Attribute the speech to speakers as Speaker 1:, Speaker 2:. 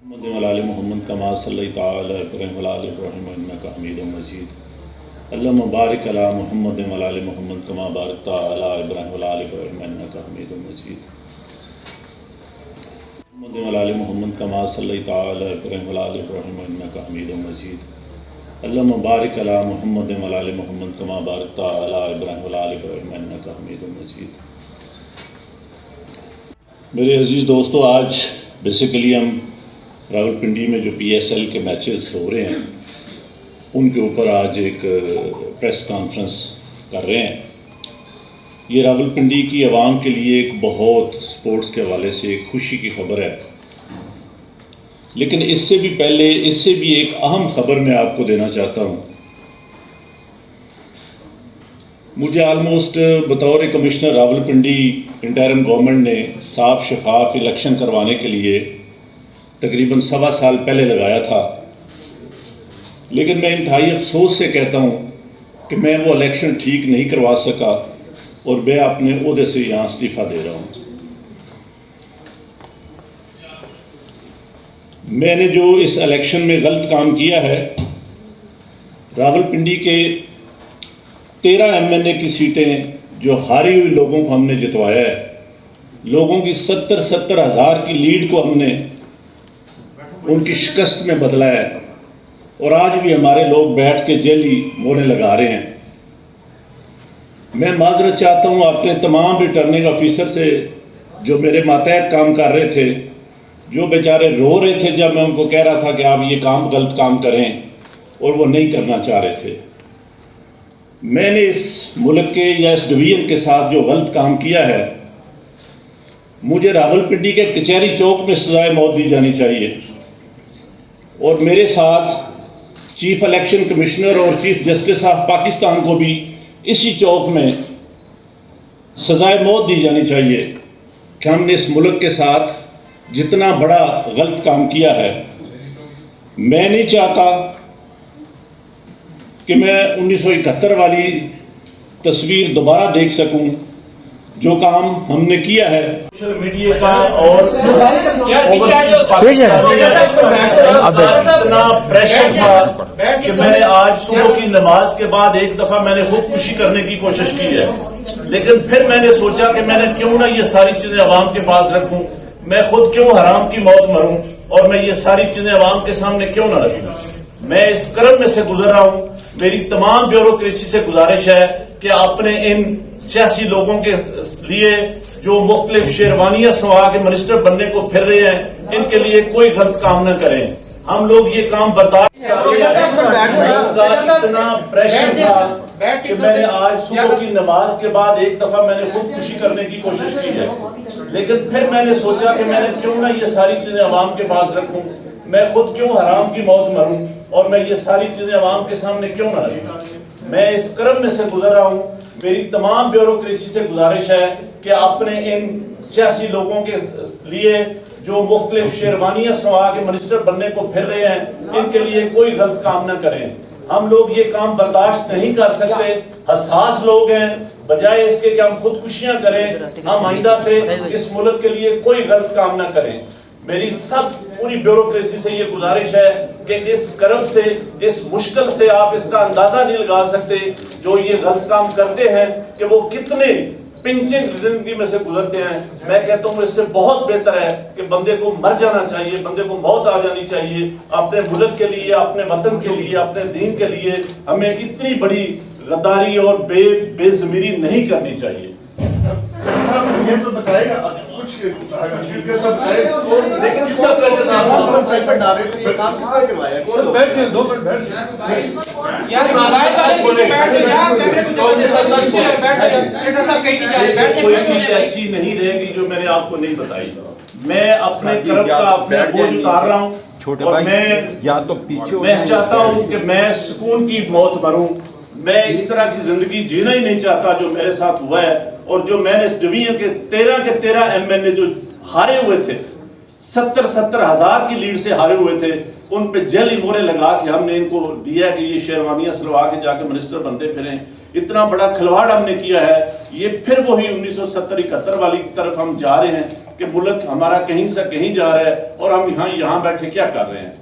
Speaker 1: محمد وعلی محمد کما صلی تعالی ابراہیم وعلی ابراہیم انک حمید مجید اللہم بارک علی محمد وعلی محمد کما بارکت علی ابراہیم وعلی ابراہیم انک حمید مجید محمد وعلی محمد کما صلی تعالی ابراہیم وعلی ابراہیم انک حمید مجید اللہم بارک علی محمد وعلی محمد کما بارکت علی ابراہیم وعلی ابراہیم انک حمید مجید۔ میرے عزیز دوستو، آج بیسیکلی ہم راولپنڈی میں جو پی ایس ایل کے میچز ہو رہے ہیں ان کے اوپر آج ایک پریس کانفرنس کر رہے ہیں۔ یہ راولپنڈی کی عوام کے لیے ایک بہت سپورٹس کے حوالے سے ایک خوشی کی خبر ہے، لیکن اس سے بھی پہلے اس سے بھی ایک اہم خبر میں آپ کو دینا چاہتا ہوں۔ مجھے آلموسٹ بطور کمشنر راولپنڈی انٹرم گورنمنٹ نے صاف شفاف الیکشن کروانے کے لیے تقریباً 1.25 سال پہلے لگایا تھا، لیکن میں انتہائی افسوس سے کہتا ہوں کہ میں وہ الیکشن ٹھیک نہیں کروا سکا اور میں اپنے عہدے سے یہاں استعفیٰ دے رہا ہوں۔ میں نے جو اس الیکشن میں غلط کام کیا ہے، راولپنڈی کے 13 MNA کی سیٹیں جو ہاری ہوئی لوگوں کو ہم نے جتوایا ہے، لوگوں کی 70 ہزار کی لیڈ کو ہم نے ان کی شکست میں بدلا ہے، اور آج بھی ہمارے لوگ بیٹھ کے جیلی موریں لگا رہے ہیں۔ میں معذرت چاہتا ہوں اپنے تمام ریٹرننگ آفیسر سے جو میرے ماتحت کام کر رہے تھے، جو بیچارے رو رہے تھے جب میں ان کو کہہ رہا تھا کہ آپ یہ کام غلط کام کریں اور وہ نہیں کرنا چاہ رہے تھے۔ میں نے اس ملک کے یا اس ڈویژن کے ساتھ جو غلط کام کیا ہے، مجھے راولپنڈی کے کچہری چوک میں سزائے موت دی جانی چاہیے، اور میرے ساتھ چیف الیکشن کمشنر اور چیف جسٹس آف پاکستان کو بھی اسی چوک میں سزائے موت دی جانی چاہیے کہ ہم نے اس ملک کے ساتھ جتنا بڑا غلط کام کیا ہے۔ میں نہیں چاہتا کہ میں 1971 والی تصویر دوبارہ دیکھ سکوں۔ جو کام ہم نے کیا ہے سوشل میڈیا کا اور اتنا پریشر تھا کہ میں نے آج صبح کی نماز کے بعد ایک دفعہ میں نے خودکشی کرنے کی کوشش کی ہے، لیکن پھر میں نے سوچا کہ میں نے کیوں نہ یہ ساری چیزیں عوام کے پاس رکھوں، میں خود کیوں حرام کی موت مروں اور میں یہ ساری چیزیں عوام کے سامنے کیوں نہ رکھوں۔ میں اس کرم میں سے گزر رہا ہوں۔ میری تمام بیوروکریسی سے گزارش ہے کہ اپنے ان سیاسی لوگوں کے لیے جو مختلف شیروانیاں سوا کے منسٹر بننے کو پھر رہے ہیں، ان کے لیے کوئی غلط کام نہ کریں۔ ہم لوگ یہ کام برداشت اتنا پریشر تھا کہ میں نے آج صبح کی نماز کے بعد ایک دفعہ میں نے خودکشی کرنے کی کوشش کی ہے، لیکن پھر میں نے سوچا کہ میں نے کیوں نہ یہ ساری چیزیں عوام کے پاس رکھوں، میں خود کیوں حرام کی موت مروں اور میں یہ ساری چیزیں عوام کے سامنے کیوں نہ رکھوں۔ میں اس کرم میں سے گزر رہا ہوں۔ میری تمام بیوروکریسی سے گزارش ہے کہ اپنے ان سیاسی لوگوں کے لیے جو مختلف شیروانیاں سوا کے منسٹر بننے کو پھر رہے ہیں، ان کے لیے کوئی غلط کام نہ کریں۔ ہم لوگ یہ کام برداشت نہیں کر سکتے۔ حساس لوگ ہیں، بجائے اس کے کہ ہم خودکشیاں کریں، ہم آئندہ سے اس ملک کے لیے کوئی غلط کام نہ کریں۔ میری سب پوری بیوروکریسی سے یہ گزارش ہے کہ اس کرم سے، اس مشکل سے آپ اس کا اندازہ نہیں لگا سکتے جو یہ غلط کام کرتے ہیں کہ وہ کتنے پنچنگ زندگی میں سے گزرتے ہیں۔ میں کہتا ہوں اس سے بہت بہتر ہے کہ بندے کو مر جانا چاہیے، بندے کو موت آ جانی چاہیے۔ اپنے ملک کے لیے، اپنے وطن کے لیے، اپنے دین کے لیے ہمیں اتنی بڑی غداری اور بے ضمیری نہیں کرنی چاہیے۔
Speaker 2: یہ تو بتائے گا کچھ لیکن اس کا پیسہ ڈالے تو یہ کام کس نے کروایا ہے؟
Speaker 1: کوئی چیز ایسی نہیں رہے گی جو میں نے آپ کو نہیں بتائی۔ میں اپنے طرف کا اپنے بوجھ اتار رہا ہوں، اور میں چاہتا ہوں کہ میں سکون کی موت مروں۔ میں اس طرح کی زندگی جینا ہی نہیں چاہتا جو میرے ساتھ ہوا ہے، اور جو میں نے اس ڈویژن کے 13 MNA جو ہارے ہوئے تھے، 70 ہزار کی لیڈ سے ہارے ہوئے تھے، ان پہ جیلی موریں لگا کے ہم نے ان کو دیا کہ یہ شیروانیاں سلوا کے جا کے منسٹر بنتے پھریں۔ اتنا بڑا کھلواڑ ہم نے کیا ہے۔ یہ پھر وہی 1970-71 والی طرف ہم جا رہے ہیں کہ ملک ہمارا کہیں سے کہیں جا رہا ہے اور ہم یہاں بیٹھے کیا کر رہے ہیں.